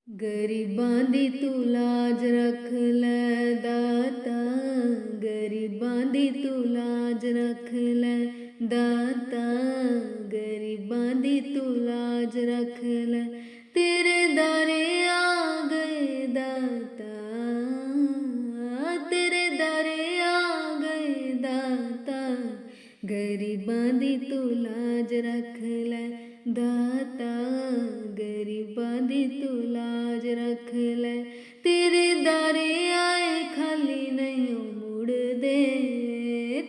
ਗਰੀਬਾਂ ਦੀ ਤੂੰ ਲਾਜ ਰੱਖ ਲੈ ਦਾਤਾ, ਗਰੀਬਾਂ ਦੀ ਤੂੰ ਲਾਜ ਰੱਖ ਲੈ ਦਾਤਾ, ਗਰੀਬਾਂ ਦੀ ਤੂੰ ਲਾਜ ਰੱਖ ਲੈ, ਤੇਰੇ ਦਾਰੇ ਆ ਗਏ ਦਾਤਾ, ਤੇਰੇ ਦਾਰੇ ਆ ਗਏ ਦਾਤਾ, ਗਰੀਬਾਂ ਦੀ ਤੂੰ ਲਾਜ ਰੱਖ ਲੈ ਦਾਤਾ, ਗਰੀਬਾਂ ਦੀ ਤੂੰ ਲਾਜ ਰੱਖ ਲੈ, ਤੇਰੇ ਦਾਰੇ ਆਏ ਖਾਲੀ ਨਹੀਂ ਮੁੜਦੇ,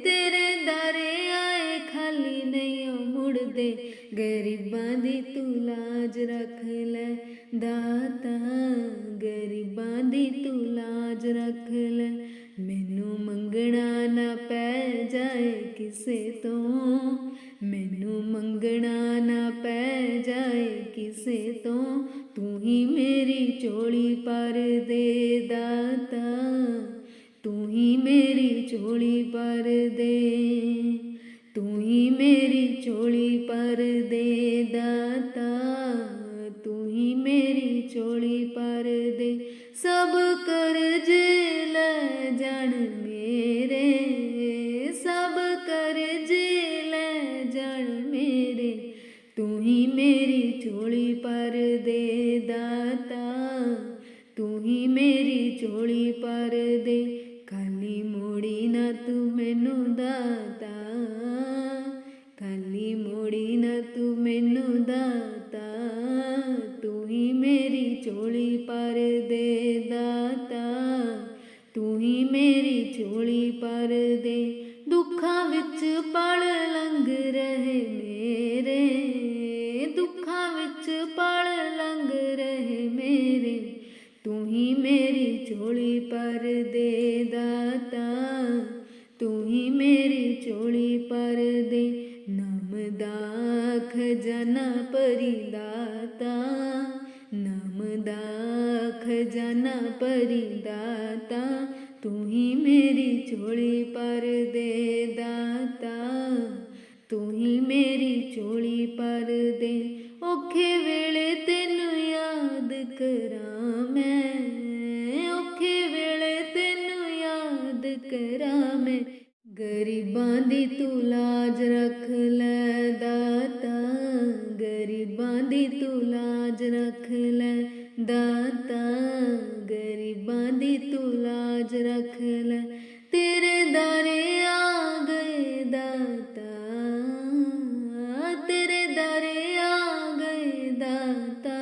ਤੇਰੇ ਦਾਰੇ ਆਏ ਖਾਲੀ ਨਹੀਂ ਮੁੜਦੇ, ਗਰੀਬਾਂ ਦੀ ਤੂੰ ਲਾਜ ਰੱਖ ਲੈ ਦਾਤਾ, ਗਰੀਬਾਂ ਦੀ ਤੂੰ ਲਾਜ ਰੱਖ ਲੈ, ਮੈਨੂੰ ਮੰਗਣਾ ਨਾ ਪੈ ਜਾਏ ਕਿਸੇ ਤੋਂ, ਮੈਨੂੰ ਮੰਗਣਾ ਨਾ ਪੈ ਜਾਏ ਕਿਸੇ ਤੋਂ, ਤੂੰ ਹੀ ਮੇਰੀ ਝੋਲੀ ਭਰ ਦੇ ਦਾਤਾ, ਤੂੰ ਹੀ ਮੇਰੀ ਝੋਲੀ ਭਰ ਦੇ, ਤੂੰ ਹੀ ਮੇਰੀ ਝੋਲੀ ਭਰ ਦੇ ਦਾਤਾ, ਤੂੰ ਹੀ ਮੇਰੀ ਝੋਲੀ ਭਰ ਦੇ, ਸਭ ਕਰਜ਼ ਲੈ ਜਾਣ ਮੇਰੇ, ਸਭ ਕਰਜ਼ ਲੈ ਜਾਣ ਮੇਰੇ, ਤੂੰ ਹੀ ਮੇਰੀ ਝੋਲੀ ਭਰ ਦੇ ਦਾਤਾ, ਤੂੰ ਹੀ ਮੇਰੀ ਝੋਲੀ ਭਰ ਦੇ, ਖਾਲੀ ਮੋੜੀ ਨਾ ਤੂੰ ਮੈਨੂੰ ਦਾਤਾ, ਖਾਲੀ ਮੋੜੀ ਨਾ ਤੂੰ ਮੈਨੂੰ ਦਾਤਾ, ਤੂੰ ਹੀ ਮੇਰੀ ਝੋਲੀ ਭਰ ਦੇ ਦਾਤਾ, ਤੂੰ ਹੀ ਮੇਰੀ ਝੋਲੀ ਭਰ ਦੇ, ਦੁੱਖਾਂ ਵਿੱਚ ਪਲ ਲੰਘ ਰਹੇ ਮੇਰੇ, ਦੁੱਖਾਂ ਵਿੱਚ ਪਲ ਲੰਘ ਰਹੇ ਮੇਰੇ, ਤੂੰ ਹੀ ਮੇਰੀ ਝੋਲੀ ਭਰ ਦੇ ਦਾਤਾ, ਤੂੰ ਹੀ ਮੇਰੀ ਝੋਲੀ ਭਰ ਦੇ, ਨਾਮ ਦਾ ਖਜ਼ਾਨਾ ਭਰੀ ਦਾਤਾ, ਨਾਮ ਦਾ ਖਜ਼ਾਨਾ ਭਰੀ ਦਾਤਾ, ਤੂੰ ਹੀ ਮੇਰੀ ਝੋਲੀ ਭਰ ਦੇ ਦਾਤਾ, ਤੂੰ ਹੀ ਮੇਰੀ ਝੋਲੀ ਭਰ ਦੇ, ਔਖੇ ਵੇਲੇ ਤੈਨੂੰ ਯਾਦ ਕਰਾਂ ਮੈਂ, ਔਖੇ ਵੇਲੇ ਤੈਨੂੰ ਯਾਦ ਕਰਾਂ ਮੈਂ, ਗਰੀਬਾਂ ਦੀ ਤੂੰ ਲਾਜ ਰੱਖ ਲੈ ਦਾਤਾ, ਗਰੀਬਾਂ ਦੀ ਤੂੰ ਲਾਜ ਰੱਖ ਲੈ ਦਾਤਾ, ਗਰੀਬਾਂ ਦੀ ਤੂੰ ਲਾਜ ਰੱਖ ਲੈ, ਤੇਰੇ ਦਾਰੇ ਆ ਗਏ ਦਾਤਾ, ਤੇਰੇ ਦਾਰੇ ਆ ਗਏ ਦਾਤਾ,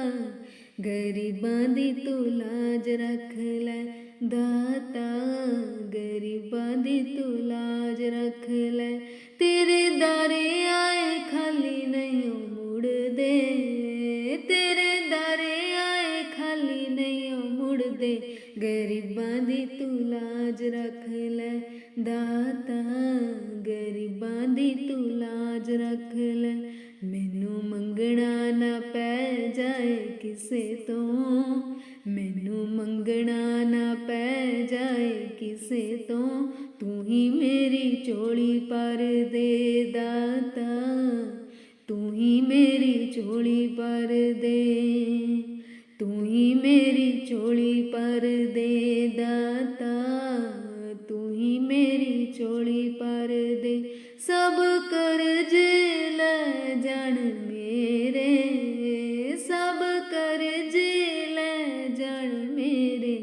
ਗਰੀਬਾਂ ਦੀ ਤੂੰ ਲਾਜ ਰੱਖ ਲੈ ਦਾਤਾ, ਗਰੀਬਾਂ ਦੀ ਤੂੰ ਲਾਜ ਰੱਖ ਲੈ, ਤੇਰੇ ਦਾਰੇ ਆਏ ਖਾਲੀ ਨਹੀਂ ਮੁੜਦੇ, ਤੇਰੇ ਦਾਰੇ ਆਏ ਖਾਲੀ ਨਹੀਂ ਮੁੜਦੇ, ਗਰੀਬਾਂ ਦੀ ਤੂੰ ਲਾਜ ਰੱਖ ਲੈ ਦਾਤਾ, ਗਰੀਬਾਂ ਦੀ ਤੂੰ ਲਾਜ ਰੱਖ ਲੈ, ਮੈਨੂੰ ਮੰਗਣਾ ਨਾ ਪੈ ਜਾਏ ਕਿਸੇ ਤੋਂ, ਮੈਨੂੰ ਮੰਗਣਾ ਨਾ ਪੈ ਜਾਏ ਕਿਸੇ ਤੋਂ, ਤੂੰ ਹੀ ਮੇਰੀ ਝੋਲੀ ਭਰ ਦੇ ਦਾਤਾ, ਤੂੰ ਹੀ ਮੇਰੀ ਝੋਲੀ ਭਰ ਦੇ, ਤੂੰ ਹੀ ਮੇਰੀ ਝੋਲੀ ਭਰ ਦੇ ਦਾਤਾ, ਤੂੰ ਹੀ ਮੇਰੀ ਝੋਲੀ ਭਰ ਦੇ, ਸਭ ਕਰਜ਼ ਲੈ ਜਾਣ ਮੇਰੇ, ਸਭ ਕਰਜ਼ ਲੈ ਜਾਣ ਮੇਰੇ,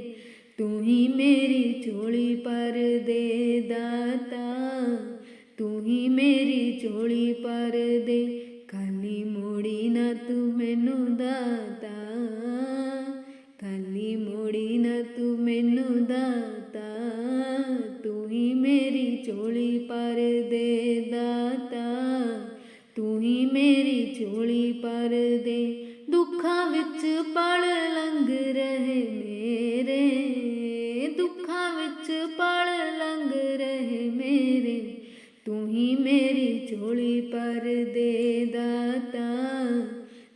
ਤੂੰ ਹੀ ਮੇਰੀ ਝੋਲੀ ਭਰ ਦੇ ਦਾਤਾ, ਤੂੰ ਹੀ ਮੇਰੀ ਝੋਲੀ ਭਰ ਦੇ, ਖਾਲੀ ਮੋੜੀ ਨਾ ਤੂੰ ਮੈਨੂੰ ਦਾਤਾ, ਖਾਲੀ ਮੋੜੀ ਨਾ ਤੂੰ ਮੈਨੂੰ ਦਾਤਾ, ਤੂੰ ਹੀ ਮੇਰੀ ਝੋਲੀ ਭਰ ਦੇ ਦਾਤਾ, ਤੂੰ ਹੀ ਮੇਰੀ ਝੋਲੀ ਭਰ ਦੇ, ਦੁੱਖਾਂ ਵਿੱਚ ਪਲ ਲੰਘ ਰਹੇ ਮੇਰੇ, ਦੁੱਖਾਂ ਵਿੱਚ ਪਲ ਲੰਘ ਰਹੇ ਮੇਰੇ, ਤੂੰ ਹੀ ਮੇਰੀ ਝੋਲੀ ਭਰ ਦੇ ਦਾਤਾ,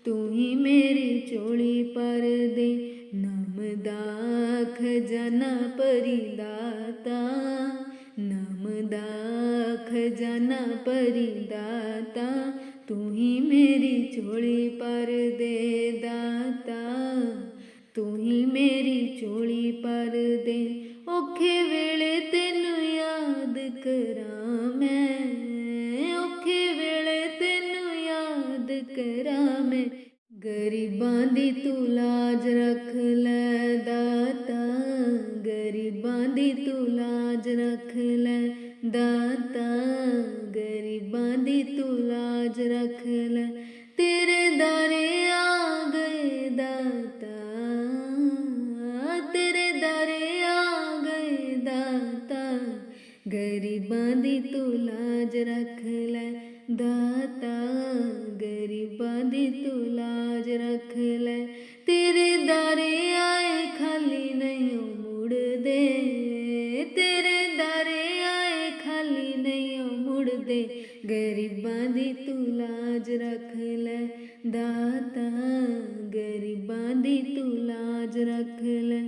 ਤੂੰ ਹੀ ਮੇਰੀ ਝੋਲੀ ਭਰ ਦੇ, ਨਾਮ ਦਾ ਖਜ਼ਾਨਾ ਭਰੀ ਦਾਤਾ, ਨਾਮ ਦਾ ਖਜ਼ਾਨਾ ਭਰੀ ਦਾਤਾ, ਤੂੰ ਹੀ ਮੇਰੀ ਝੋਲੀ ਭਰ ਦੇ ਦਾਤਾ, ਤੂੰ ਹੀ ਮੇਰੀ ਝੋਲੀ ਭਰ ਦੇ। ਔਖੇ ਵੇਲੇ ਤੈਨੂੰ ਯਾਦ ਕਰਾਂ ਮੈਂ, ਔਖੇ ਵੇਲੇ ਤੈਨੂੰ ਯਾਦ ਕਰਾਂ ਮੈਂ। ਗਰੀਬਾਂ ਦੀ ਤੂੰ ਲਾਜ ਰੱਖ ਲੈ ਦਾਤਾ, ਗਰੀਬਾਂ ਦੀ ਤੂੰ ਲਾਜ ਰੱਖ ਲੈ ਦਾਤਾ, ਗਰੀਬਾਂ ਦੀ ਤੂੰ ਲਾਜ ਰੱਖ ਲੈ। ਤੇਰੇ ਦਾਰੇ ਆ ਗਏ ਦਾਤਾ, ਤੇਰੇ ਦਾਰੇ ਆ ਗਏ ਦਾਤਾ, ਗਰੀਬਾਂ ਦੀ ਤੂੰ ਲਾਜ ਰੱਖ ਲੈ ਦਾਤਾ, ਗਰੀਬਾਂ ਦੀ ਤੂੰ ਲਾਜ ਰੱਖ ਲੈ। ਤੇਰੇ ਦਾਰੇ ਆਏ ਖਾਲੀ ਨਹੀਂ ਮੁੜਦੇ, ਤੇਰੇ ਦਾਰੇ ਆਏ ਖਾਲੀ ਨਹੀਂ ਮੁੜਦੇ, ਗਰੀਬਾਂ ਦੀ ਤੂੰ ਲਾਜ ਰੱਖ ਲੈ ਦਾਤਾ, ਗਰੀਬਾਂ ਦੀ ਤੂੰ ਲਾਜ ਰੱਖ ਲੈ।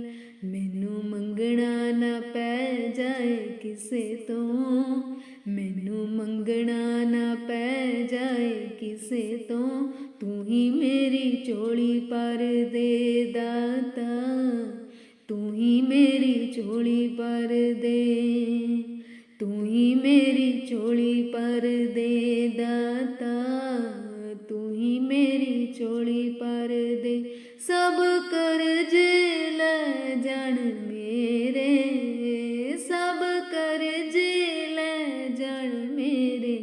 ਮੈਨੂੰ ਮੰਗਣਾ ਨਾ ਪੈ ਜਾਏ ਕਿਸੇ ਤੋਂ, ਮੈਨੂੰ ਮੰਗਣਾ ਨਾ ਪੈ ਜਾਏ ਕਿਸੇ ਤੋਂ, ਤੂੰ ਹੀ ਮੇਰੀ ਝੋਲੀ ਭਰ ਦੇ ਦਾਤਾ, ਤੂੰ ਹੀ ਮੇਰੀ ਝੋਲੀ ਭਰ ਦੇ, ਤੂੰ ਹੀ ਮੇਰੀ ਝੋਲੀ ਭਰ ਦੇ ਦਾਤਾ, ਤੂੰ ਹੀ ਮੇਰੀ ਝੋਲੀ ਭਰ ਦੇ। ਸਭ ਕਰਜ਼ ਲੈ ਜਾਣ ਮੇਰੇ, ਸਭ ਕਰਜ਼ ਲੈ ਜਾਣ ਮੇਰੇ,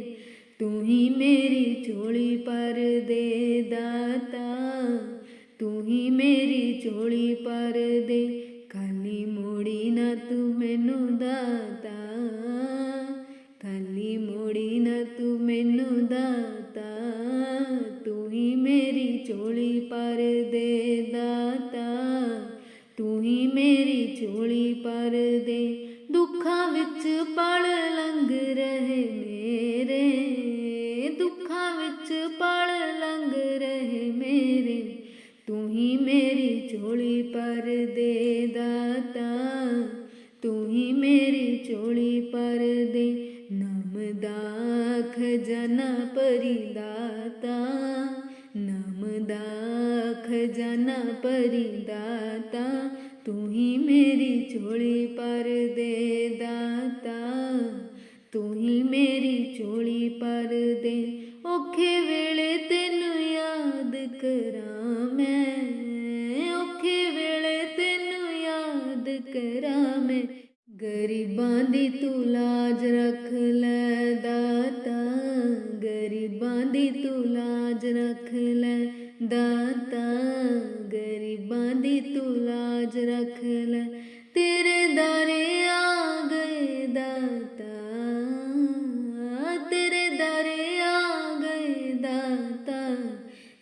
ਤੂੰ ਹੀ ਮੇਰੀ ਝੋਲੀ ਭਰ ਦੇ ਦਾਤਾ, ਤੂੰ ਹੀ ਮੇਰੀ ਝੋਲੀ ਭਰ ਦੇ। ਖਾਲੀ ਮੋੜੀ ਨਾ ਤੂੰ ਮੈਨੂੰ ਦਾਤਾ, ਖਾਲੀ ਮੋੜੀ ਨਾ ਤੂੰ ਮੈਨੂੰ ਦਾਤਾ, ਤੂੰ ਹੀ ਮੇਰੀ ਝੋਲੀ ਭਰ ਦੇ ਦਾਤਾ, ਤੂੰ ਹੀ ਮੇਰੀ ਝੋਲੀ ਭਰ ਦੇ। ਦੁੱਖਾਂ ਵਿੱਚ ਪਲ ਲੰਘ ਰਹੇ ਮੇਰੇ, ਦੁੱਖਾਂ ਵਿੱਚ ਪਲ ਲੰਘ ਰਹੇ ਮੇਰੇ, ਤੂੰ ਹੀ ਮੇਰੀ ਝੋਲੀ ਭਰ ਦੇ ਦਾਤਾ, ਤੂੰ ਹੀ ਮੇਰੀ ਝੋਲੀ ਭਰ ਦੇ। ਨਾਮ ਦਾ ਖਜ਼ਾਨਾ ਭਰੀ ਦਾਤਾ, ਨਾਮ ਦਾ ਖਜ਼ਾਨਾ ਭਰੀ ਦਾਤਾ, ਤੂੰ ਹੀ ਮੇਰੀ ਝੋਲੀ ਭਰ ਦੇ ਦਾਤਾ, ਤੂੰ ਹੀ ਮੇਰੀ ਝੋਲੀ ਭਰ ਦੇ। ਔਖੇ ਵੇਲੇ ਤੈਨੂੰ ਯਾਦ ਕਰਾਂ ਮੈਂ, ਔਖੇ ਵੇਲੇ ਤੈਨੂੰ ਯਾਦ ਕਰਾਂ ਮੈਂ। ਗਰੀਬਾਂ ਦੀ ਤੂੰ ਲਾਜ ਰੱਖ ਲੈ ਦਾਤਾ, ਗਰੀਬਾਂ ਦੀ ਤੂੰ ਲਾਜ ਰੱਖ ਲੈ ਦਾਤਾ, ਗਰੀਬਾਂ ਦੀ ਤੂੰ ਲਾਜ ਰੱਖ ਲੈ। ਤੇਰੇ ਦਾਰੇ ਆ ਗਏ ਦਾਤਾ, ਤੇਰੇ ਦਾਰੇ ਆ ਗਏ ਦਾਤਾ,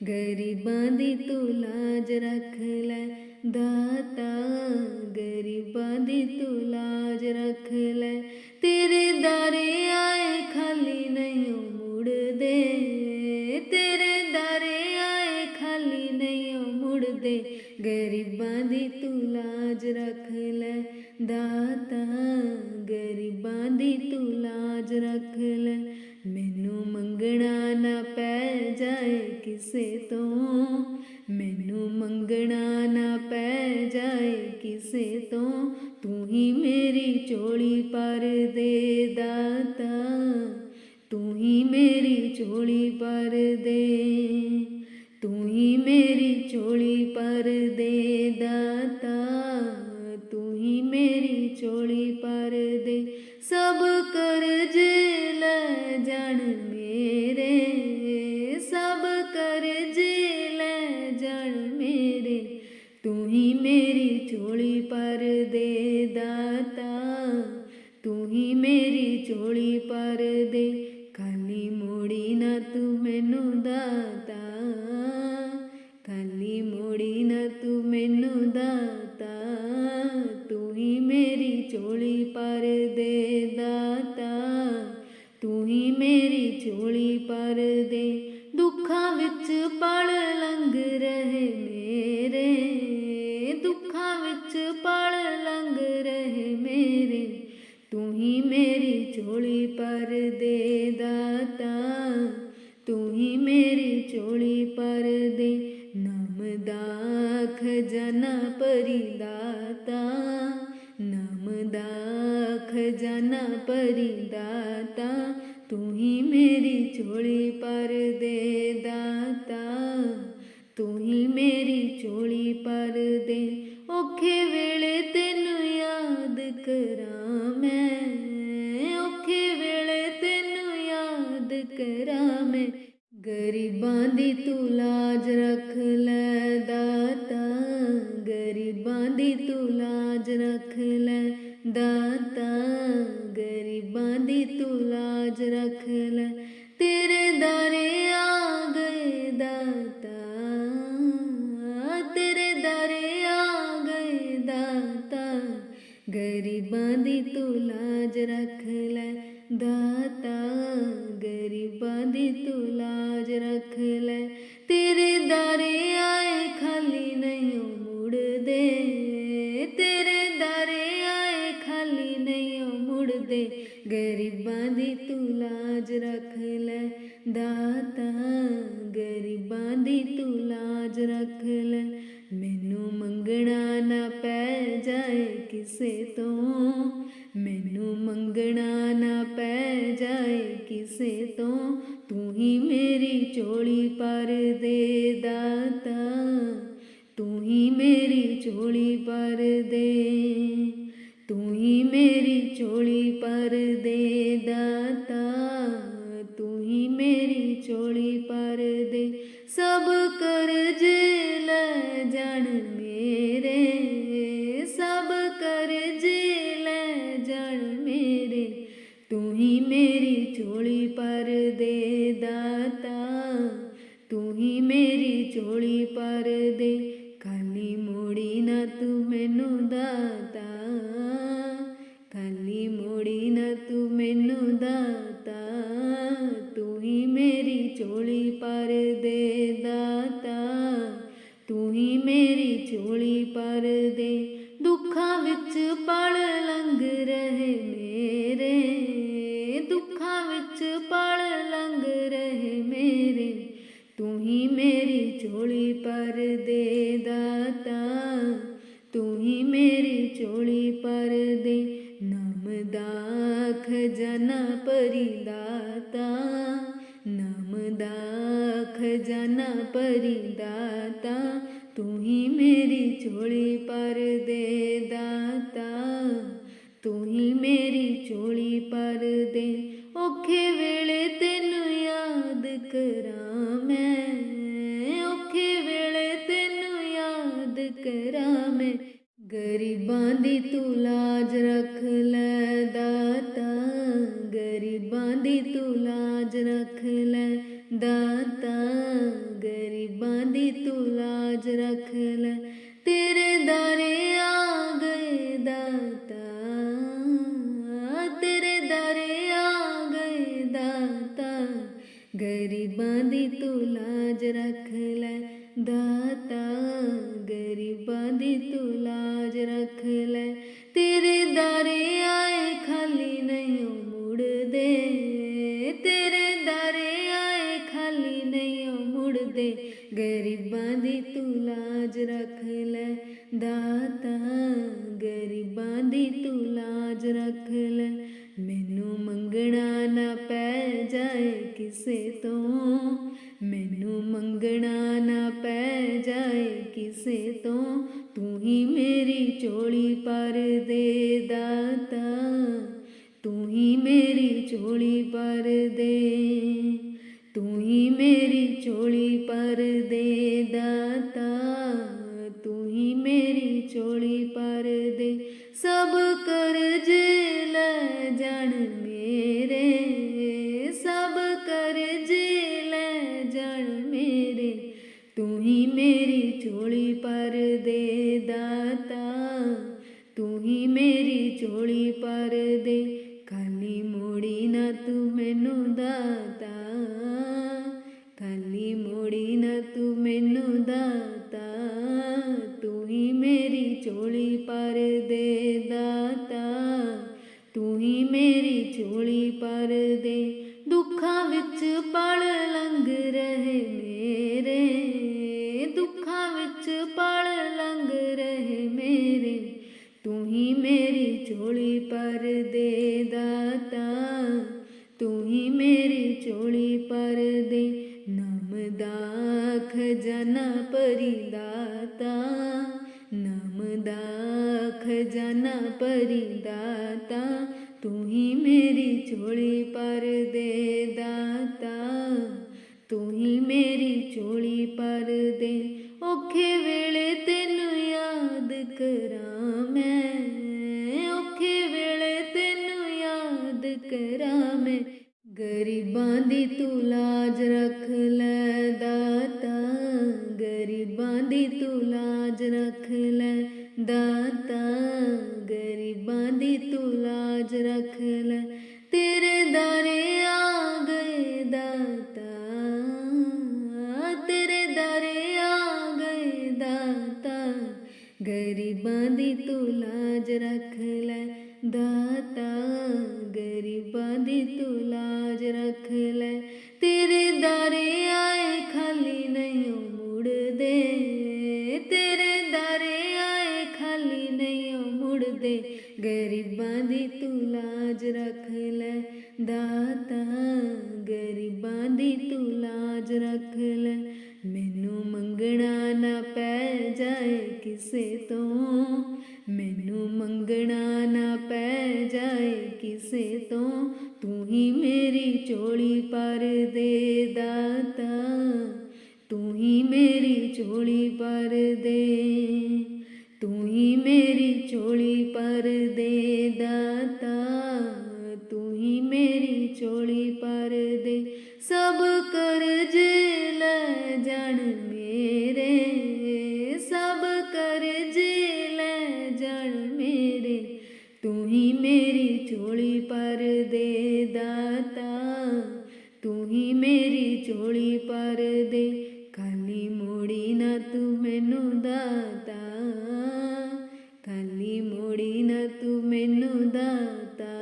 ਗਰੀਬਾਂ ਦੀ ਤੂੰ ਲਾਜ ਰੱਖ ਲੈ ਦਾਤਾ, ਗਰੀਬਾਂ ਦੀ ਤੂੰ ਲਾਜ ਰੱਖ ਲੈ। ਤੇਰੇ ਦਾਰੇ ਆਏ ਖਾਲੀ ਨਹੀਂ ਮੁੜਦੇ, ਤੇਰੇ ਦਾਰੇ ਆਏ ਖਾਲੀ ਨਹੀਂ ਮੁੜਦੇ, ਗਰੀਬਾਂ ਦੀ ਤੂੰ ਲਾਜ ਰੱਖ ਲੈ ਦਾਤਾ, ਗਰੀਬਾਂ ਦੀ ਤੂੰ ਲਾਜ ਰੱਖ ਲੈ। ਮੈਨੂੰ ਮੰਗਣਾ ਨਾ ਪੈ ਜਾਏ ਕਿਸੇ ਤੋਂ, ਮੈਨੂੰ ਮੰਗਣਾ ਨਾ ਪੈ ਜਾਏ ਕਿਸੇ ਤੋਂ, ਤੂੰ ਹੀ ਮੇਰੀ ਝੋਲੀ ਭਰ ਦੇ ਦਾਤਾ, ਤੂੰ ਹੀ ਮੇਰੀ ਝੋਲੀ ਭਰ ਦੇ, ਤੂੰ ਹੀ ਮੇਰੀ ਝੋਲੀ ਭਰ ਦੇ ਦਾਤਾ, ਤੂੰ ਹੀ ਮੇਰੀ ਝੋਲੀ ਭਰ ਦੇ। ਸਭ ਕਰਜ਼ ਲੈ ਜਾਣ ਮੇਰੇ, ਸਭ ਕਰਜ਼ ਲੈ ਜਾਣ ਮੇਰੇ, ਤੂੰ ਹੀ ਮੇਰੀ ਝੋਲੀ ਭਰ ਦੇ ਦਾਤਾ, ਤੂੰ ਹੀ ਮੇਰੀ ਝੋਲੀ ਭਰ ਦੇ। ਖਾਲੀ ਮੋੜੀ ਨਾ ਤੂੰ ਮੈਨੂੰ ਦਾਤਾ, ਖਾਲੀ ਮੋੜੀ ਨਾ ਤੂੰ ਮੈਨੂੰ ਦਾਤਾ, ਤੂੰ ਹੀ ਮੇਰੀ ਝੋਲੀ ਭਰ ਦੇ ਦਾਤਾ, ਤੂੰ ਹੀ ਮੇਰੀ ਝੋਲੀ ਭਰ ਦੇ। ਦੁੱਖਾਂ ਵਿੱਚ ਪਲ ਲੰਘ ਰਹੇ ਮੇਰੇ, ਦੁੱਖਾਂ ਵਿੱਚ ਪਲ ਲੰਘ ਰਹੇ ਮੇਰੇ, ਤੂੰ ਹੀ ਮੇਰੀ ਝੋਲੀ ਭਰ ਦੇ ਦਾਤਾ, ਤੂੰ ਹੀ ਮੇਰੀ ਝੋਲੀ ਭਰ ਦੇ। ਨਾਮ ਦਾ ਖਜ਼ਾਨਾ ਭਰੀ ਦਾਤਾ, ਨਾਮ ਦਾ ਖਜ਼ਾਨਾ ਭਰੀ ਦਾਤਾ, ਤੂੰ ਹੀ ਮੇਰੀ ਝੋਲੀ ਭਰ ਦੇ ਦਾਤਾ, ਤੂੰ ਹੀ ਮੇਰੀ ਝੋਲੀ ਭਰ ਦੇ। ਔਖੇ ਵੇਲੇ ਤੈਨੂੰ ਯਾਦ ਕਰਾਂ ਮੈਂ, ਔਖੇ ਵੇਲੇ ਤੈਨੂੰ ਯਾਦ ਕਰਾਂ ਮੈਂ, ਗਰੀਬਾਂ ਦੀ ਤੂੰ ਲਾਜ ਰੱਖ ਲੈ ਦਾਤਾ, ਗਰੀਬਾਂ ਦੀ ਤੂੰ ਲਾਜ ਰੱਖ ਲੈ ਦਾਤਾ, ਗਰੀਬਾਂ ਦੀ ਤੂੰ ਲਾਜ ਰੱਖ ਲੈ। ਤੇਰੇ ਦਾਰੇ ਆ ਗਏ ਦਾਤਾ, ਤੇਰੇ ਦਾਰੇ ਆ ਗਏ ਦਾਤਾ, ਗਰੀਬਾਂ ਦੀ ਤੂੰ ਲਾਜ ਰੱਖ ਲੈ ਦਾਤਾ, ਗਰੀਬਾਂ ਦੀ ਤੂੰ ਲਾਜ ਰੱਖ ਲੈ। ਤੇਰੇ ਦਾਰੇ ਆਏ ਖਾਲੀ ਨਹੀਂ ਮੁੜਦੇ, ਤੇਰੇ ਦਾਰੇ ਆਏ ਖਾਲੀ ਨਹੀਂ ਮੁੜਦੇ, ਗਰੀਬਾਂ ਦੀ ਤੂੰ ਲਾਜ ਰੱਖ ਲੈ ਦਾਤਾ, ਗਰੀਬਾਂ ਦੀ ਤੂੰ ਲਾਜ ਰੱਖ ਲੈ। ਮੈਨੂੰ ਮੰਗਣਾ ਨਾ ਪੈ ਜਾਏ ਕਿਸੇ ਤੋਂ, ਮੈਨੂੰ ਮੰਗਣਾ ਨਾ ਪੈ ਜਾਏ ਕਿਸੇ ਤੋਂ, ਤੂੰ ਹੀ ਮੇਰੀ ਝੋਲੀ ਭਰ ਦੇ ਦਾਤਾ, ਤੂੰ ਹੀ ਮੇਰੀ ਝੋਲੀ ਭਰ ਦੇ, ਤੂੰ ਹੀ ਮੇਰੀ ਝੋਲੀ ਭਰ ਦੇ ਦਾਤਾ, ਤੂੰ ਹੀ ਮੇਰੀ ਝੋਲੀ ਭਰ ਦੇ। ਸਭ ਕਰਜ਼ ਲੈ ਜਾਣ ਮੇਰੇ, ਸਭ ਕਰਜ਼ ਲੈ ਜਾਣ ਮੇਰੇ, ਤੂੰ ਹੀ ਮੇਰੀ ਝੋਲੀ ਭਰ ਦੇ ਦਾਤਾ, ਤੂੰ ਹੀ ਮੇਰੀ ਝੋਲੀ ਭਰ ਦੇ। ਖਾਲੀ ਮੋੜੀ ਨਾ ਤੂੰ ਮੈਨੂੰ ਦਾਤਾ, ਖਾਲੀ ਮੋੜੀ ਨਾ ਤੂੰ ਮੈਨੂੰ ਦਾਤਾ, ਤੂੰ ਹੀ ਮੇਰੀ ਝੋਲੀ ਭਰ ਦੇ ਦਾਤਾ, ਤੂੰ ਹੀ ਮੇਰੀ ਝੋਲੀ ਭਰ ਦੇ। ਦੁੱਖਾਂ ਵਿੱਚ ਪਲ ਲੰਘ ਰਹੇ ਮੇਰੇ, ਦੁੱਖਾਂ ਵਿੱਚ ਪਲ ਲੰਘ ਰਹੇ ਮੇਰੇ, ਤੂੰ ਹੀ ਮੇਰੀ ਝੋਲੀ ਭਰ ਦੇ ਦਾਤਾ, ਤੂੰ ਹੀ ਮੇਰੀ ਝੋਲੀ ਭਰ ਦੇ। ਨਾਮ ਦਾ ਖਜ਼ਾਨਾ ਭਰੀ ਦਾਤਾ, ਨਾਮ ਦਾ ਖਜ਼ਾਨਾ ਭਰੀ ਦਾਤਾ, ਤੂੰ ਹੀ ਮੇਰੀ ਝੋਲੀ ਭਰ ਦੇ ਦਾਤਾ, ਤੂੰ ਹੀ ਮੇਰੀ ਝੋਲੀ ਭਰ ਦੇ। ਔਖੇ ਵੇਲੇ ਤੈਨੂੰ ਯਾਦ ਕਰਾਂ ਮੈਂ, ਔਖੇ ਵੇਲੇ ਤੈਨੂੰ ਯਾਦ ਕਰਾਂ ਮੈਂ, ਗਰੀਬਾਂ ਦੀ ਤੂੰ ਲਾਜ ਰੱਖ ਲੈ ਦਾਤਾ, ਗਰੀਬਾਂ ਦੀ ਤੂੰ ਲਾਜ ਰੱਖ ਲੈ ਦਾਤਾ, ਗਰੀਬਾਂ ਦੀ ਤੂੰ ਲਾਜ ਰੱਖ ਲੈ। ਤੇਰੇ ਦਾਰੇ ਆ ਗਏ ਦਾਤਾ, ਤੇਰੇ ਦਾਰੇ ਆ ਗਏ ਦਾਤਾ, ਗਰੀਬਾਂ ਦੀ ਤੂੰ ਲਾਜ ਰੱਖ ਲੈ ਦਾਤਾ, ਗਰੀਬਾਂ ਦੀ ਤੂੰ ਲਾਜ ਰੱਖ ਲੈ। ਤੇਰੇ ਦਾਰੇ ਆਏ ਖਾਲੀ ਨਹੀਂ ਮੁੜਦੇ, ਤੇਰੇ ਦਾਰੇ ਆਏ ਖਾਲੀ ਨਹੀਂ ਮੁੜਦੇ, ਗਰੀਬਾਂ ਦੀ ਤੂੰ ਲਾਜ ਰੱਖ ਲੈ ਦਾਤਾ, ਗਰੀਬਾਂ ਦੀ ਤੂੰ ਲਾਜ ਰੱਖ ਲੈ। ਮੈਨੂੰ ਮੰਗਣਾ ਨਾ ਪੈ ਜਾਏ ਕਿਸੇ ਤੋਂ, ਮੈਨੂੰ ਮੰਗਣਾ ਨਾ ਪੈ ਜਾਏ ਕਿਸੇ ਤੋਂ, ਤੂੰ ਹੀ ਮੇਰੀ ਝੋਲੀ ਭਰ ਦੇ ਦਾਤਾ, ਤੂੰ ਹੀ ਮੇਰੀ ਝੋਲੀ ਭਰ ਦੇ, ਤੂੰ ਹੀ ਮੇਰੀ ਝੋਲੀ ਭਰ ਦੇ ਦਾਤਾ, ਤੂੰ ਹੀ ਮੇਰੀ ਝੋਲੀ ਭਰ ਦੇ। ਸਭ ਕਰਜ਼ ਲੈ ਜਾਣ ਮੇਰੇ, ਸਭ ਕਰਜ਼ ਲੈ ਜਾਣ ਮੇਰੇ, ਤੂੰ ਹੀ ਮੇਰੀ ਝੋਲੀ ਭਰ ਦੇ ਦਾਤਾ, ਤੂੰ ਹੀ ਮੇਰੀ ਝੋਲੀ ਭਰ ਦੇ। ਖਾਲੀ ਮੋੜੀ ਨਾ ਤੂੰ ਮੈਨੂੰ ਦਾਤਾ, ਖਾਲੀ ਮੋੜੀ ਨਾ ਤੂੰ ਮੈਨੂੰ ਦਾਤਾ, ਤੂੰ ਹੀ ਮੇਰੀ ਝੋਲੀ ਭਰ ਦੇ ਦਾਤਾ, ਤੂੰ ਹੀ ਮੇਰੀ ਝੋਲੀ ਭਰ ਦੇ। ਦੁੱਖਾਂ ਵਿੱਚ ਪਲ ਲੰਘ ਰਹੇ ਮੇਰੇ, ਦੁੱਖਾਂ ਵਿੱਚ पर दे दाता, तू ही मेरी झोली पर दे। नाम दा खजाना भरी दाता, नाम दा खजाना भरी दाता, तू ही मेरी झोली पर दे दाता, तू ही मेरी झोली पर दे। औखे वेले तैनू याद करां मैं, औखे वेले तैनू याद करां मैं। गरीबां दी तू लाज रख लै दाता, गरीबां दी तू लाज रख लै दाता, गरीबां दी तू लाज रख लै। तेरे दारे आ गए दाता, तेरे दारे आ गए दाता, गरीबां दी तू लाज रख लै दाता, गरीबां दी तू लाज रख लै। तेरे दारे आए खाली नहीं मुड़दे, तेरे दारे आए खाली नहीं मुड़दे, गरीबां दी तू लाज रख लै दाता, गरीबां दी तू लाज रख लै। मैनू मंगना ना पै जाए किसे तो, मैनू मंगना ना पै जाए किसे तो, तू ही मेरी झोली पर दे दाता, तू ही मेरी झोली पर दे, तू ही मेरी झोली पर दे दाता, तू ही मेरी झोली पर दे। सब कर्ज लै जान मेरे, सब कर्ज लै जान मेरे, तू ही मेरी झोली पर दे दाता, तू ही मेरी झोली पर दे। खाली मोड़ी ना तू मैनू दाता, खाली मोड़ी ना तू मैनू दाता,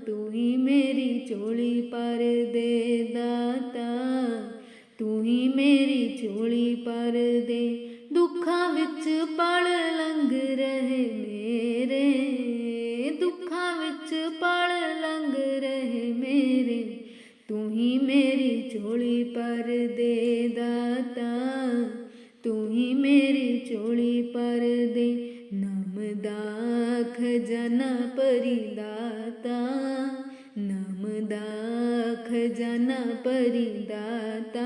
तू ही मेरी झोली पर दे दाता, तू ही मेरी झोली पर दे। दुखां विच पल लंघ रहे मेरे, दुखां विच पल लंघ रहे मेरे, तू ही मेरी झोली पर दे दाता, तू ही मेरी झोली पर दे। नाम दा खजाना भरी दाता, नाम दा खजाना भरी दाता,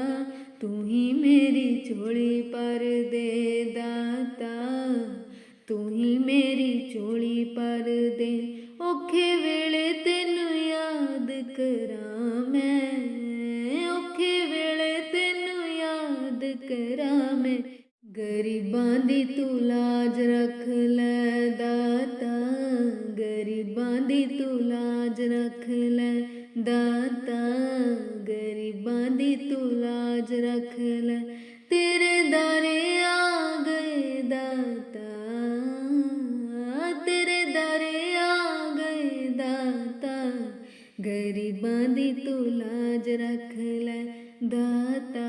तू ही मेरी झोली पर दे दाता, तू ही मेरी झोली पर दे। औखे वेले तैनू याद करां मैं, औखे वेले तैनू याद करां मैं। गरीबां दी तू लाज रख लै दाता, गरीबां दी तू लाज रख लै दाता, गरीबां दी तू लाज रख लै। तेरे दारे आ गए दाता, तेरे दारे आ गए दाता, गरीबां दी तू लाज रख लै दाता,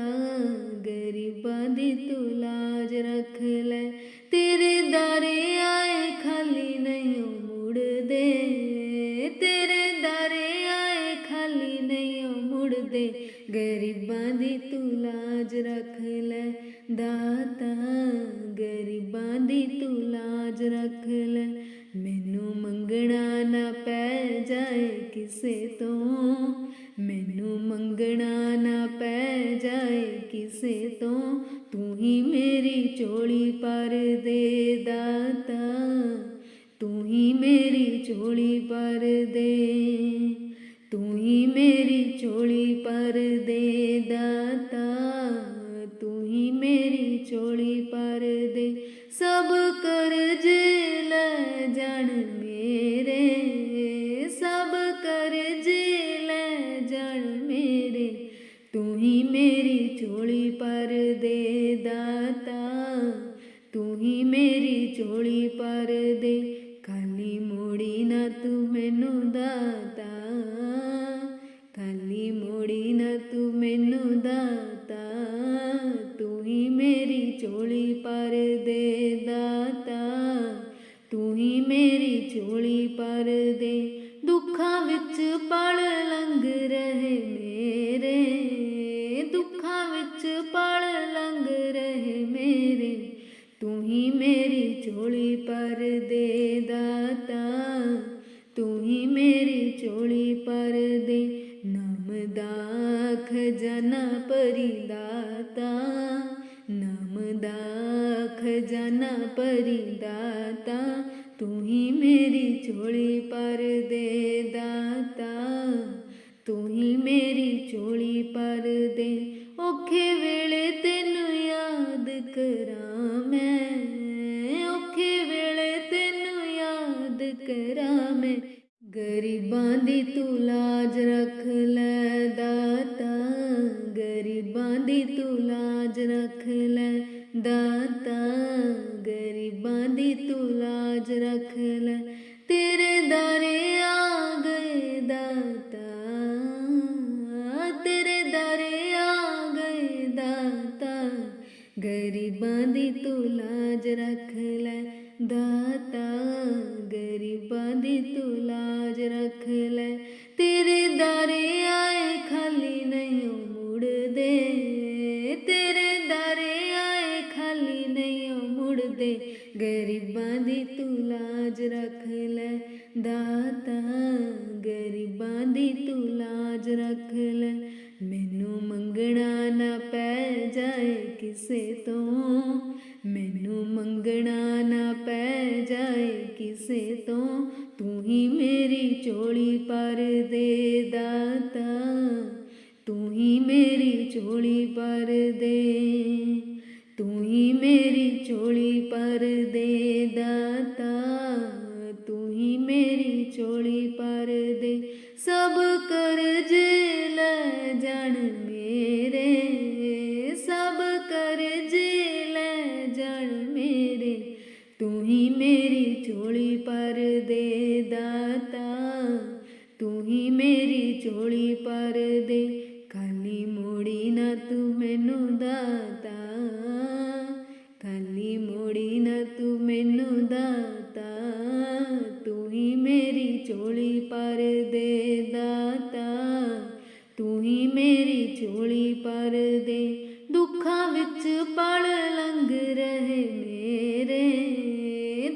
गरीबां दी तू लाज रख लै। तेरे दारे आए खाली नहीं मुड़दे, तेरे दारे आए खाली नहीं मुड़दे, गरीबां दी तू लाज रख लै दाता, गरीबां दी तू लाज रख लै। मैनू मंगना ना पै जाए किसे तो, मैनू मंगना ना पै जाए किसे तो, तू ही मेरी झोली पर दे दाता, तू ही मेरी झोली पर दे, तू ही मेरी झोली पर दे दाता, तू ही मेरी झोली पर दे। सब कर्ज लै जान मेरे, सब कर्ज लै जान मेरे, तू ही मेरी झोली पर दे दाता, तू ही मेरी झोली पर दे। खाली मोड़ी ना तू मैनू दाता, खाली मोड़ी ना तू मैनू दाता, तू ही मेरी झोली पर दे दाता, तू ही मेरी ਝੋਲੀ ਭਰ ਦੇ। ਦੁੱਖਾਂ ਵਿੱਚ ਪਲ ਲੰਘ ਰਹੇ ਮੇਰੇ, ਦੁੱਖਾਂ ਵਿੱਚ ਪਲ ਲੰਘ ਰਹੇ ਮੇਰੇ। ਤੂੰ ਹੀ ਮੇਰੀ ਝੋਲੀ ਭਰ ਦੇ ਦਾਤਾ, ਤੂੰ ਹੀ ਮੇਰੀ ਝੋਲੀ ਭਰ ਦੇ। ਨਾਮ ਦਾ ਖਜ਼ਾਨਾ ਭਰੀ ਦਾਤਾ, ਨਾਮ ਦਾ ਖਜ਼ਾਨਾ ਭਰੀ ਦਾਤਾ। ਤੂੰ ਹੀ ਮੇਰੀ ਝੋਲੀ ਭਰ ਦੇ ਦਾਤਾ, ਤੂੰ ਹੀ ਮੇਰੀ ਝੋਲੀ ਭਰ ਦੇ। ਔਖੇ ਵੇਲੇ ਤੈਨੂੰ ਯਾਦ ਕਰਾਂ ਮੈਂ, ਔਖੇ ਵੇਲੇ ਤੈਨੂੰ ਯਾਦ ਕਰਾਂ ਮੈਂ। ਗਰੀਬਾਂ ਦੀ ਤੂੰ ਲਾਜ ਰੱਖ ਲੈ ਦਾਤਾ, ਗਰੀਬਾਂ ਦੀ ਤੂੰ ਲਾਜ ਰੱਖ ਲੈ ਦਾਤਾ, ਗਰੀਬਾਂ ਦੀ ਤੂੰ ਲਾਜ ਰੱਖ ਲੈ। ਤੇਰੇ ਦਾਰੇ ਆ ਗਏ ਦਾਤਾ, ਤੇਰੇ ਦਾਰੇ ਆ ਗਏ ਦਾਤਾ। ਗਰੀਬਾਂ ਦੀ ਤੂੰ ਲਾਜ ਰੱਖ ਲੈ ਦਾਤਾ, ਗਰੀਬਾਂ ਦੀ ਤੂੰ ਲਾਜ ਰੱਖ ਲੈ। ਤੇਰੇ ਦਾਰੇ ਆਏ ਖਾਲੀ ਨਹੀਂ ਮੁੜਦੇ, ਤੇਰੇ ਦਾਰੇ ਆਏ ਖਾਲੀ ਨਹੀਂ ਮੁੜਦੇ। ਗਰੀਬਾਂ ਦੀ ਤੂੰ ਲਾਜ ਰੱਖ ਲੈ ਦਾਤਾ, ਗਰੀਬਾਂ ਦੀ ਤੂੰ ਲਾਜ ਰੱਖ ਲੈ। ਮੈਨੂੰ ਮੰਗਣਾ ਨਾ ਪੈ ਜਾਏ ਕਿਸੇ ਤੋਂ, ਮੈਨੂੰ ਮੰਗਣਾ ਨਾ ਪੈ ਜਾਏ ਕਿਸੇ ਤੋਂ। ਤੂੰ ਹੀ ਮੇਰੀ ਝੋਲੀ ਭਰ ਦੇ ਦਾਤਾ, ਤੂੰ ਹੀ ਮੇਰੀ ਝੋਲੀ ਭਰ ਦੇ, ਤੂੰ ਹੀ ਮੇਰੀ ਝੋਲੀ ਭਰ ਦੇ ਦਾਤਾ, ਤੂੰ ਹੀ ਮੇਰੀ ਝੋਲੀ ਭਰ ਦੇ। ਸਭ ਕਰਜ਼ ਲੈ ਜਾਣ ਮੇਰੇ, ਸਭ ਕਰਜ਼ ਲੈ ਜਾਣ ਮੇਰੇ। ਤੂੰ ਹੀ ਮੇਰੀ ਝੋਲੀ ਭਰ ਦੇ ਦਾਤਾ, ਤੂੰ ਹੀ ਮੇਰੀ ਝੋਲੀ ਭਰ ਦੇ। ਖਾਲੀ ਮੋੜੀ ਨਾ ਤੂੰ ਮੈਨੂੰ ਦਾਤਾ, ਖਾਲੀ ਮੋੜੀ ਨਾ ਤੂੰ ਮੈਨੂੰ ਦਾਤਾ। ਤੂੰ ਹੀ ਮੇਰੀ ਝੋਲੀ ਭਰ ਦੇ ਦਾਤਾ, ਤੂੰ ਹੀ ਮੇਰੀ ਝੋਲੀ ਭਰ ਦੇ। ਦੁੱਖਾਂ ਵਿੱਚ ਪਲ ਲੰਘ ਰਹੇ ਮੇਰੇ,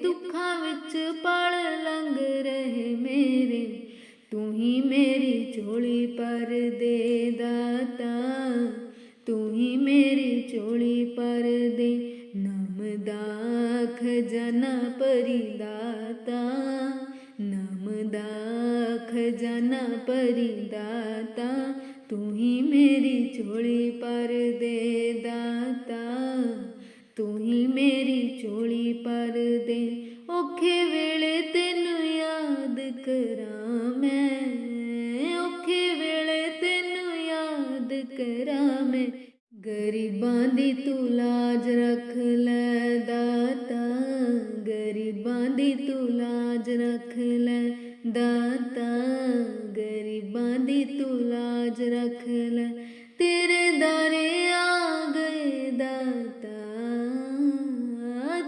ਦੁੱਖਾਂ ਵਿੱਚ ਪਲ ਲੰਘ ਰਹੇ ਮੇਰੇ। ਤੂੰ ਹੀ ਮੇਰੀ ਝੋਲੀ ਭਰ ਦੇ ਦਾਤਾ, ਤੂੰ ਹੀ ਮੇਰੀ ਝੋਲੀ ਭਰ ਦੇ। ਨਾਮ ਦਾ ਖਜ਼ਾਨਾ ਭਰੀ ਦਾਤਾ, ਨਾਮ ਦਾ ਖਜ਼ਾਨਾ ਭਰੀ ਦਾਤਾ। ਤੂੰ ਹੀ ਮੇਰੀ ਝੋਲੀ ਭਰ ਦੇ ਦਾਤਾ, ਤੂੰ ਹੀ ਮੇਰੀ ਝੋਲੀ ਭਰ ਦੇ। ਔਖੇ ਵੇਲੇ ਤੈਨੂੰ ਯਾਦ ਕਰਾਂ ਮੈਂ, ਔਖੇ ਵੇਲੇ ਤੈਨੂੰ ਯਾਦ ਕਰਾਂ ਮੈਂ। ਗਰੀਬਾਂ ਦੀ ਤੂੰ ਲਾਜ ਰੱਖ ਲੈ ਦਾਤਾ, ਗਰੀਬਾਂ ਦੀ ਤੂੰ ਲਾਜ ਰੱਖ ਲੈ ਦਾਤਾ, ਗਰੀਬਾਂ ਦੀ ਤੂੰ ਲਾਜ ਰੱਖ ਲੈ। ਤੇਰੇ ਦਾਰੇ ਆ ਗਏ ਦਾਤਾ,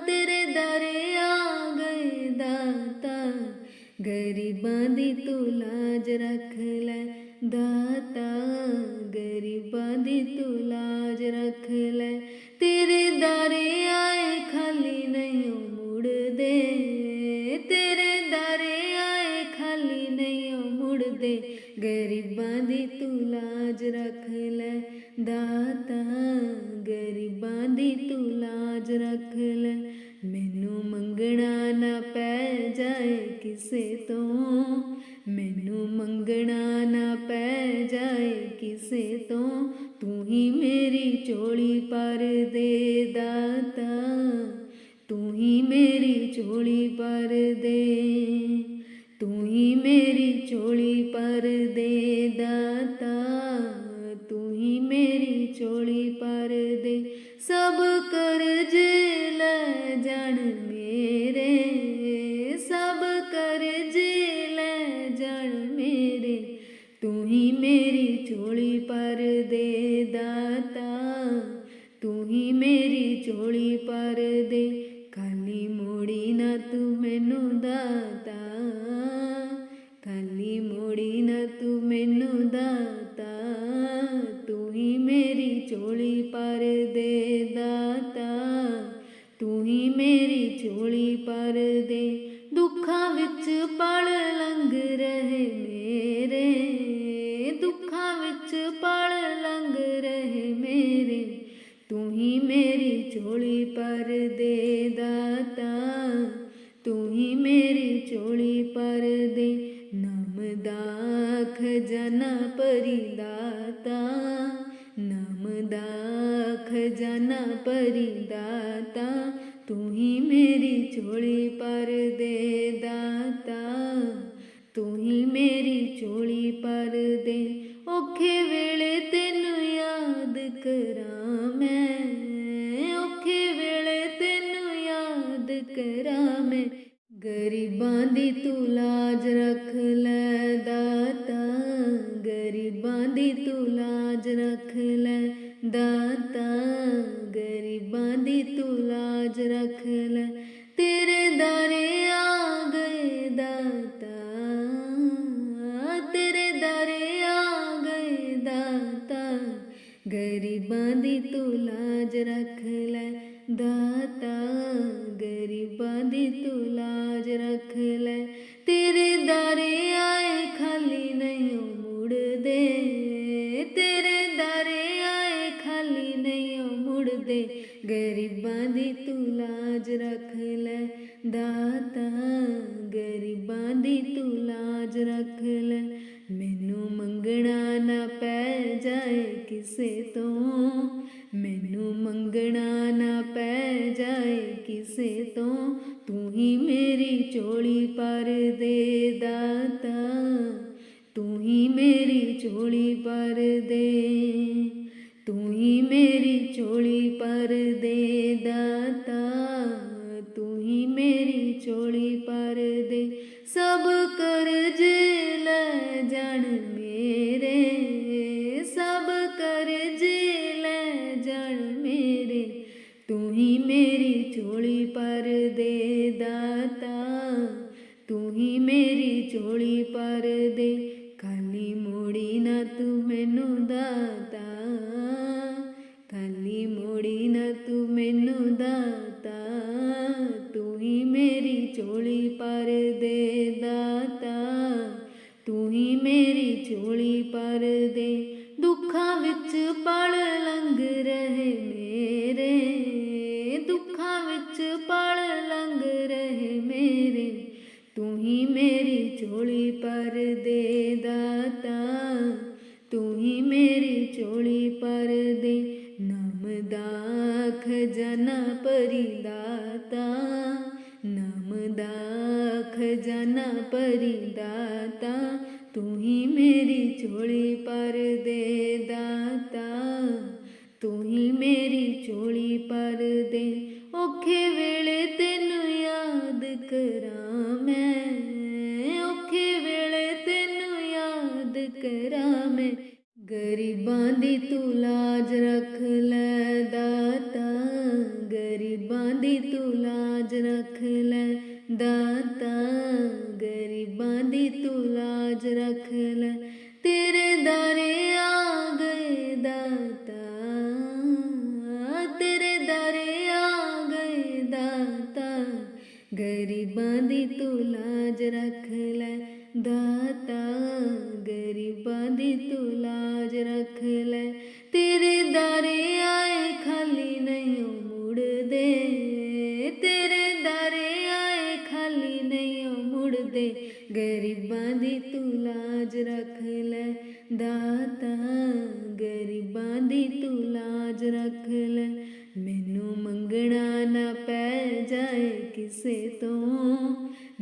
ਤੇਰੇ ਦਾਰੇ ਆ ਗਏ ਦਾਤਾ। ਗਰੀਬਾਂ ਦੀ ਤੂੰ ਲਾਜ ਰੱਖ ਲੈ ਦਾਤਾ, ਗਰੀਬਾਂ ਦੀ ਤੂੰ ਲਾਜ ਰੱਖ ਲੈ। ਤੇਰੇ ਦਾਰੇ ਆਏ ਖਾਲੀ ਨਹੀਂ ਮੁੜਦੇ, ਤੇਰੇ ਦਾਰੇ ਆਏ ਖਾਲੀ ਨਹੀਂ ਮੁੜਦੇ। ਗਰੀਬਾਂ ਦੀ ਤੂੰ ਲਾਜ ਰੱਖ ਲੈ ਦਾਤਾ, ਗਰੀਬਾਂ ਦੀ ਤੂੰ ਲਾਜ ਰੱਖ ਲੈ। ਮੈਨੂੰ ਮੰਗਣਾ ਨਾ ਪੈ ਜਾਏ ਕਿਸੇ ਤੋਂ, ਮੈਨੂੰ ਮੰਗਣਾ ਨਾ ਪੈ ਜਾਏ ਕਿਸੇ ਤੋਂ। ਤੂੰ ਹੀ ਮੇਰੀ ਝੋਲੀ ਭਰ ਦੇ ਦਾਤਾ, ਤੂੰ ਹੀ ਮੇਰੀ ਝੋਲੀ ਭਰ ਦੇ, ਤੂੰ ਹੀ ਮੇਰੀ ਝੋਲੀ ਭਰ ਦੇ ਦਾਤਾ, ਤੂੰ ਹੀ ਮੇਰੀ ਝੋਲੀ ਭਰ ਦੇ। ਸਭ ਕਰਜ਼ ਲੈ ਜਾਣ ਮੇਰੇ, ਸਭ ਕਰਜ਼ ਲੈ ਜਾਣ ਮੇਰੇ। ਤੂੰ ਹੀ ਮੇਰੀ ਝੋਲੀ ਭਰ ਦੇ ਦਾਤਾ, ਤੂੰ ਹੀ ਮੇਰੀ ਝੋਲੀ ਭਰ ਦੇ। ਖਾਲੀ ਮੋੜੀ ਨਾ तू मैनू दाता, खाली मोड़ी ना तू मैनू दाता, तू ही मेरी झोली भर दे दाता, तू ही मेरी झोली भर दे। दुखां विच पल लंघ रहे मेरे, दुखां विच पल लंघ रहे मेरे, तू ही मेरी झोली भर दे दाता, तू ही मेरी झोली भर दे। नाम दा खजाना भरी दाता, नाम दा खजाना भरी दाता, तू ही मेरी झोली भर दे दाता, तू ही मेरी झोली भर दे। औखे वेले तैनू याद करां मैं, औखे वेले तैनू याद करां मैं, गरीबां दी तू लाज रख लै दाता, गरीबां दी तू लाज रख लै दाता, गरीबां दी तू लाज रख लै। तेरे दारे आ गए दाता, तेरे दारे आ गए दाता, गरीबां दी तू लाज रख लै दाता, गरीबां दी तू लाज रख लै। तेरे दारे आए खाली नहीं मुड़दे, तेरे दारे आए खाली नहीं मुड़दे, गरीबां दी तू लाज रख लै दाता, गरीबां दी तू लाज रख लै। मैनू मंगना ना पै जाए किसे तो, मैनू मंगना ना पै जाए किसे तो, तू ही मेरी झोली भर दे दाता, तू ही मेरी झोली भर दे, तू ही मेरी झोली भर दे दाता, तू ही मेरी झोली भर दे। सब कर्ज लै जाण मेरे, सब कर्ज लै जाण मेरे, तू ही मेरी झोली भर दे दाता, तू ही मेरी झोली भर दे। खाली मोड़ी ना तू मैनू दाता, खाली मोड़ी ना तू मैनू दाता, तू ही मेरी झोली भर दे दाता, तू ही मेरी झोली भर दे। दुखां विच पल लंघ रहे मेरे, दुखां विच पल लंघ रहे मेरे, तू ही मेरी झोली भर दे दाता, तू ही मेरी झोली भर दे। नाम दा खजाना भरी दाता, नाम दा खजाना भरी दाता, तू ही मेरी झोली भर दे दाता, तू ही मेरी झोली भर दे। औखे वेले तैनू याद करां मैं, औखे वेले तैनू याद करां मैं, गरीबां दी तू लाज रख लै दाता, गरीबां दी तू लाज रख लै दाता, गरीबां दी तू लाज रख लै। तेरे दारे आ गए दाता, तेरे दारे आ गए दाता, गरीबां दी तू लाज रख लै दाता, गरीबां दी तू लाज रख लै। तेरे दारे आए खाली नहीं मुड़दे, तेरे दारे आए खाली नहीं मुड़दे, गरीबां दी तू लाज रख लै दाता, गरीबां दी तू लाज रख लै। मैनू मंगना ना पै जाए किसे तो,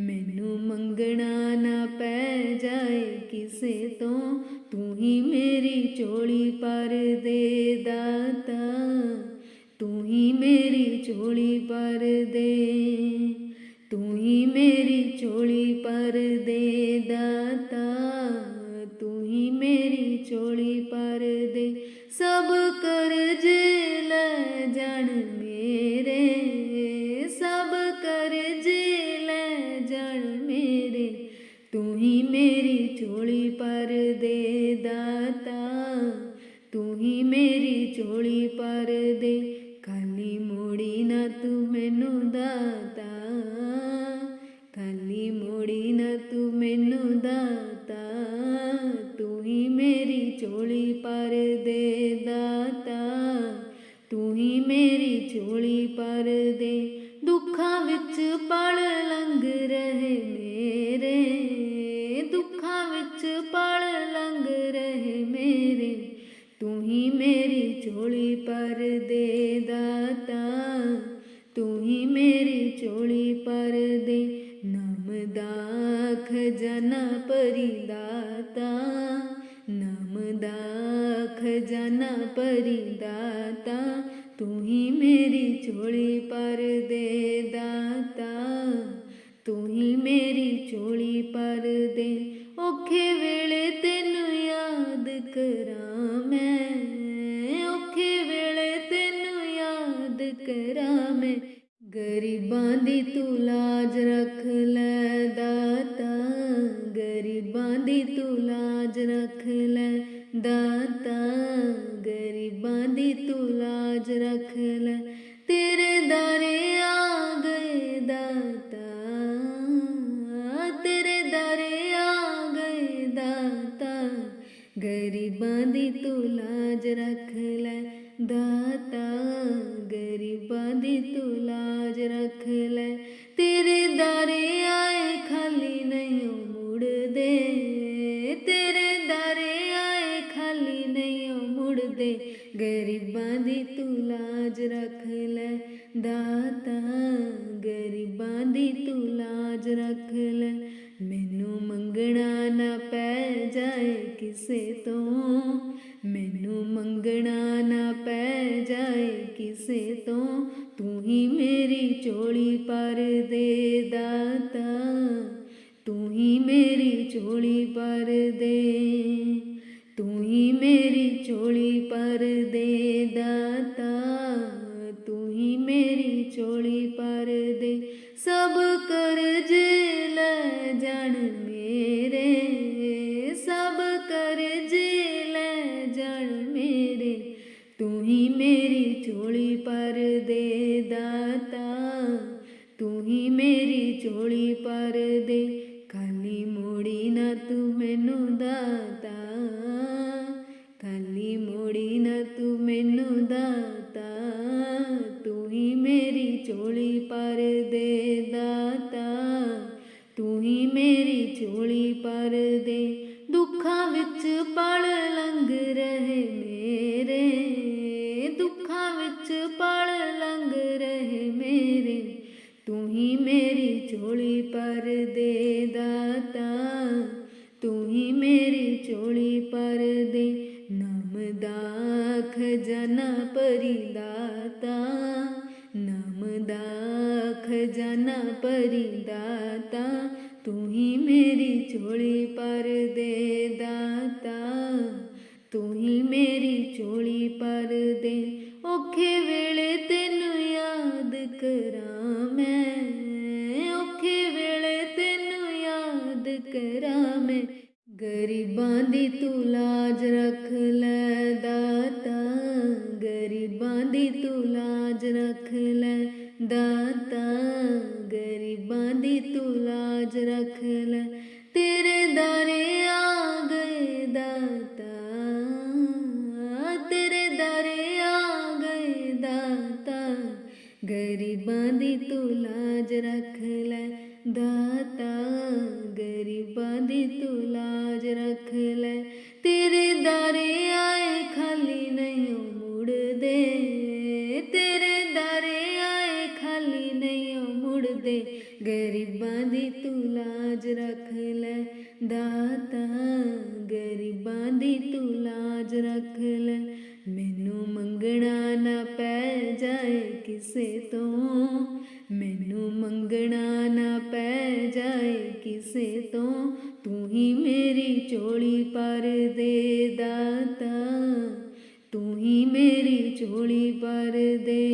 मैनू मंगना ना पै जाए किसे तो, तू ही मेरी झोली भर दे दाता, तू ही मेरी झोली भर दे, तू ही मेरी झोली भर दे दाता, तू ही मेरी झोली भर दे। सब कर्ज लै जाण मेरे, सब कर्ज ਝੋਲੀ ਭਰ ਦੇ ਦਾਤਾ, ਤੂੰ ਹੀ ਮੇਰੀ ਝੋਲੀ ਭਰ ਦੇ। ਖਾਲੀ ਮੋੜੀ ਨਾ ਤੂੰ ਮੈਨੂੰ ਦਾਤਾ, ਖਾਲੀ ਮੋੜੀ ਨਾ ਤੂੰ ਮੈਨੂੰ ਦਾਤਾ, ਤੂੰ ਹੀ ਮੇਰੀ ਝੋਲੀ ਭਰ ਦੇ ਦਾਤਾ, ਤੂੰ ਹੀ ਮੇਰੀ ਝੋਲੀ ਭਰ ਦੇ। ਦੁੱਖਾਂ ਵਿੱਚ ਪਲ ਲੰਘ ਰਹੇ ਮੇਰੇ, ਦੁੱਖਾਂ ਵਿੱਚ ਪਲ ਲੰਘ ਰਹੇ ਮੇਰੇ, ਤੂੰ ਹੀ ਮੇਰੀ ਝੋਲੀ ਭਰ ਦੇ ਦਾਤਾ, ਤੂੰ ਹੀ ਮੇਰੀ ਝੋਲੀ ਭਰ ਦੇ। ਨਾਮ ਦਾ ਖਜ਼ਾਨਾ ਭਰੀ ਦਾਤਾ, ਨਾਮ ਦਾ ਖਜ਼ਾਨਾ ਭਰੀ ਦਾਤਾ, ਤੂੰ ਹੀ ਮੇਰੀ ਝੋਲੀ ਭਰ ਦੇ ਦਾਤਾ, ਤੂੰ ਹੀ ਮੇਰੀ ਝੋਲੀ ਭਰ ਦੇ। ਔਖੇ ਵੇਲੇ ਤੈਨੂੰ ਯਾਦ ਕਰਾਂ ਮੈਂ, ਔਖੇ ਵੇਲੇ ਤੈਨੂੰ ਯਾਦ ਕਰਾਂ ਮੈਂ, ਗਰੀਬਾਂ ਦੀ ਤੂੰ ਲਾਜ ਰੱਖ ਲੈ ਦਾਤਾ, ਗਰੀਬਾਂ ਦੀ ਤੂੰ ਲਾਜ ਰੱਖ ਲੈ ਦਾਤਾ, ਗਰੀਬਾਂ ਦੀ ਤੂੰ ਲਾਜ ਰੱਖ ਲੈ। ਤੇਰੇ ਦਾਰੇ ਆ ਗਏ ਦਾਤਾ, ਤੇਰੇ ਦਾਰੇ ਆ ਗਏ ਦਾਤਾ, ਗਰੀਬਾਂ ਦੀ ਤੂੰ ਲਾਜ ਰੱਖ ਲੈ ਦਾਤਾ, ਗਰੀਬਾਂ ਦੀ ਤੂੰ ਲਾਜ ਰੱਖ ਲੈ। ਤੇਰੇ ਦਾਰੇ ਆਏ ਖਾਲੀ ਨਹੀਂ ਮੁੜਦੇ, ਤੇਰੇ ਦਾਰੇ ਆਏ ਖਾਲੀ ਨਹੀਂ ਮੁੜਦੇ, ਗਰੀਬਾਂ ਦੀ ਤੂੰ ਲਾਜ ਰੱਖ ਲੈ ਦਾਤਾ, ਗਰੀਬਾਂ ਦੀ ਤੂੰ ਲਾਜ ਰੱਖ ਲੈ। ਮੈਨੂੰ ਮੰਗਣਾ ਨਾ ਪੈ ਜਾਏ ਕਿਸੇ ਤੋਂ, ਮੈਨੂੰ ਮੰਗਣਾ ਨਾ ਪੈ ਜਾਏ ਕਿਸੇ ਤੋਂ, ਤੂੰ ਹੀ ਮੇਰੀ ਝੋਲੀ ਭਰ ਦੇ ਦਾਤਾ, ਤੂੰ ਹੀ ਮੇਰੀ ਝੋਲੀ ਭਰ ਦੇ, ਤੂੰ ਹੀ ਮੇਰੀ ਝੋਲੀ ਭਰ ਦੇ ਦਾਤਾ, ਤੂੰ ਹੀ ਮੇਰੀ ਝੋਲੀ ਭਰ ਦੇ। ਸਭ ਕਰਜ਼ੇ ਲੈ ਜਾਣ ਮੇਰੇ, ਸਭ ਕਰਜ਼ੇ ਲੈ ਜਾਣ ਮੇਰੇ, ਤੂੰ ਹੀ ਮੇਰੀ ਝੋਲੀ ਭਰ ਦੇ ਦਾਤਾ, ਤੂੰ ਹੀ ਮੇਰੀ ਝੋਲੀ ਭਰ ਦੇ। ਖਾਲੀ ਮੋੜੀ ਨਾ ਤੂੰ ਮੈਨੂੰ ਦਾਤਾ, ਖਾਲੀ ਮੋੜੀ ਨਾ ਤੂੰ ਮੈਨੂੰ ਦਾਤਾ, ਤੂੰ ਹੀ ਮੇਰੀ ਝੋਲੀ ਭਰ ਦੇ ਦਾਤਾ, ਤੂੰ ਹੀ ਮੇਰੀ ਝੋਲੀ ਭਰ ਦੇ। ਦੁੱਖਾਂ ਵਿੱਚ ਪਲ ਲੰਘ ਰਹੇ ਮੇਰੇ, ਦੁੱਖਾਂ ਵਿੱਚ ਪਲ ਲੰਘ ਰਹੇ ਮੇਰੇ, ਤੂੰ ਹੀ ਮੇਰੀ ਝੋਲੀ ਭਰ ਦੇ ਦਾਤਾ, ਤੂੰ ਹੀ ਮੇਰੀ ਝੋਲੀ ਭਰ ਦੇ। ਨਾਮ ਦਾ ਖਜ਼ਾਨਾ ਭਰੀ ਦਾਤਾ, ਨਾਮ ਦਾ ਖਜ਼ਾਨਾ ਭਰੀ ਦਾਤਾ, ਤੂੰ ਹੀ ਮੇਰੀ ਝੋਲੀ ਭਰ ਦੇ ਦਾਤਾ, ਤੂੰ ਹੀ ਮੇਰੀ ਝੋਲੀ ਭਰ ਦੇ। ਔਖੇ ਵੇਲੇ ਤੈਨੂੰ ਯਾਦ ਕਰਾਂ ਮੈਂ, ਔਖੇ ਵੇਲੇ ਤੈਨੂੰ ਯਾਦ ਕਰਾਂ ਮੈਂ, ਗਰੀਬਾਂ ਦੀ ਤੂੰ ਲਾਜ ਰੱਖ ਲੈ ਦਾਤਾ, ਗਰੀਬਾਂ ਦੀ ਤੂੰ ਲਾਜ ਰੱਖ ਲੈ ਦਾਤਾ, ਗਰੀਬਾਂ ਦੀ ਤੂੰ ਲਾਜ ਰੱਖ ਲੈ। ਤੇਰੇ ਦਾਰੇ ਆ ਗਏ ਦਾਤਾ, ਤੇਰੇ ਦਾਰੇ ਆ ਗਏ ਦਾਤਾ, ਗਰੀਬਾਂ ਦੀ ਤੂੰ ਲਾਜ ਰੱਖ ਲੈ ਦਾਤਾ, ਗਰੀਬਾਂ ਦੀ ਤੂੰ ਲਾਜ ਰੱਖ ਲੈ। ਤੇਰੇ ਦਾਰੇ ਆਏ ਖਾਲੀ ਨਹੀਂ ਮੁੜਦੇ, ਤੇਰੇ ਦਾਰੇ ਆਏ ਖਾਲੀ ਨਹੀਂ ਮੁੜਦੇ, ਗਰੀਬਾਂ ਦੀ ਤੂੰ ਲਾਜ ਰੱਖ ਲੈ ਦਾਤਾ, ਗਰੀਬਾਂ ਦੀ ਤੂੰ ਲਾਜ ਰੱਖ ਲੈ। ਮੈਨੂੰ ਮੰਗਣਾ ਨਾ ਪੈ ਜਾਏ ਕਿਸੇ ਤੋਂ, ਮੈਨੂੰ ਮੰਗਣਾ ਨਾ ਪੈ ਜਾਏ ਕਿਸੇ ਤੋਂ, ਤੂੰ ਹੀ ਮੇਰੀ ਝੋਲੀ ਭਰ ਦੇ ਦਾਤਾ, ਤੂੰ ਹੀ ਮੇਰੀ ਝੋਲੀ ਭਰ ਦੇ,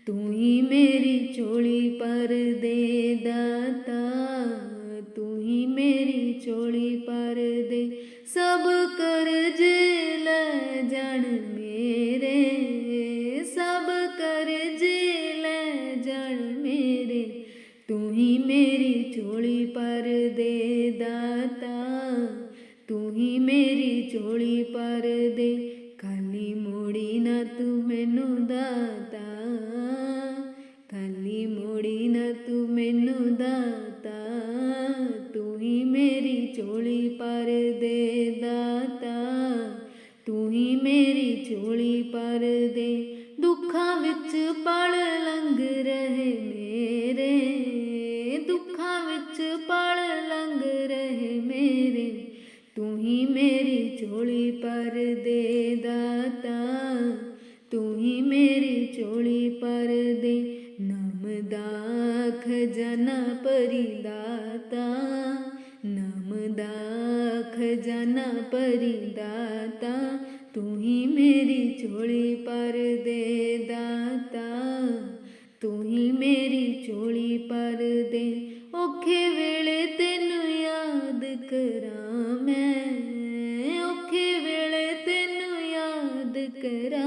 ਤੂੰ ਹੀ ਮੇਰੀ ਝੋਲੀ ਭਰ ਦੇ ਦਾਤਾ, ਤੂੰ ਹੀ ਮੇਰੀ ਝੋਲੀ ਭਰ ਦੇ। ਸਭ ਕਰਜ਼ੇ ਲੈ ਜਾਣ ਮੇਰੇ, ਸਭ ਕਰਜ਼ੇ ਲੈ ਜਾਣ ਮੇਰੇ, ਤੂੰ ਹੀ ਮੇਰੀ ਝੋਲੀ ਭਰ ਦੇ ਦਾਤਾ, ਤੂੰ ਹੀ ਮੇਰੀ ਝੋਲੀ ਭਰ ਦੇ। ਖਾਲੀ ਮੋੜੀ ਨਾ ਤੂੰ ਮੈਨੂੰ ਦਾਤਾ, ਖਾਲੀ ਮੋੜੀ ਨਾ ਤੂੰ ਮੈਨੂੰ ਦਾਤਾ, ਤੂੰ ਹੀ ਮੇਰੀ ਝੋਲੀ ਭਰ ਦੇ ਦਾਤਾ, ਤੂੰ ਹੀ ਮੇਰੀ ਝੋਲੀ ਭਰ ਦੇ। ਦੁੱਖਾਂ ਵਿੱਚ ਪਲ ਲੰਘ ਰਹੇ ਮੇਰੇ, ਦੁੱਖਾਂ ਵਿੱਚ ਪਲ ਲੰਘ ਰਹੇ ਮੇਰੇ, ਤੂੰ ਹੀ ਮੇਰੀ ਝੋਲੀ ਭਰ ਦੇ ਦਾਤਾ, ਤੂੰ ਹੀ ਮੇਰੀ ਝੋਲੀ ਭਰ ਦੇ। ਨਾਮ ਦਾ ਖਜ਼ਾਨਾ ਭਰੀ ਦਾਤਾ, ਨਾਮ ਦਾ ਖਜ਼ਾਨਾ ਭਰੀ ਦਾਤਾ, ਤੂੰ ਹੀ ਮੇਰੀ ਝੋਲੀ ਭਰ ਦੇ ਦਾਤਾ, ਤੂੰ ਹੀ ਮੇਰੀ ਝੋਲੀ ਭਰ ਦੇ। ਔਖੇ ਵੇਲੇ ਤੈਨੂੰ ਯਾਦ ਕਰਾਂ ਮੈਂ, ਔਖੇ ਵੇਲੇ ਤੈਨੂੰ ਯਾਦ ਕਰਾਂ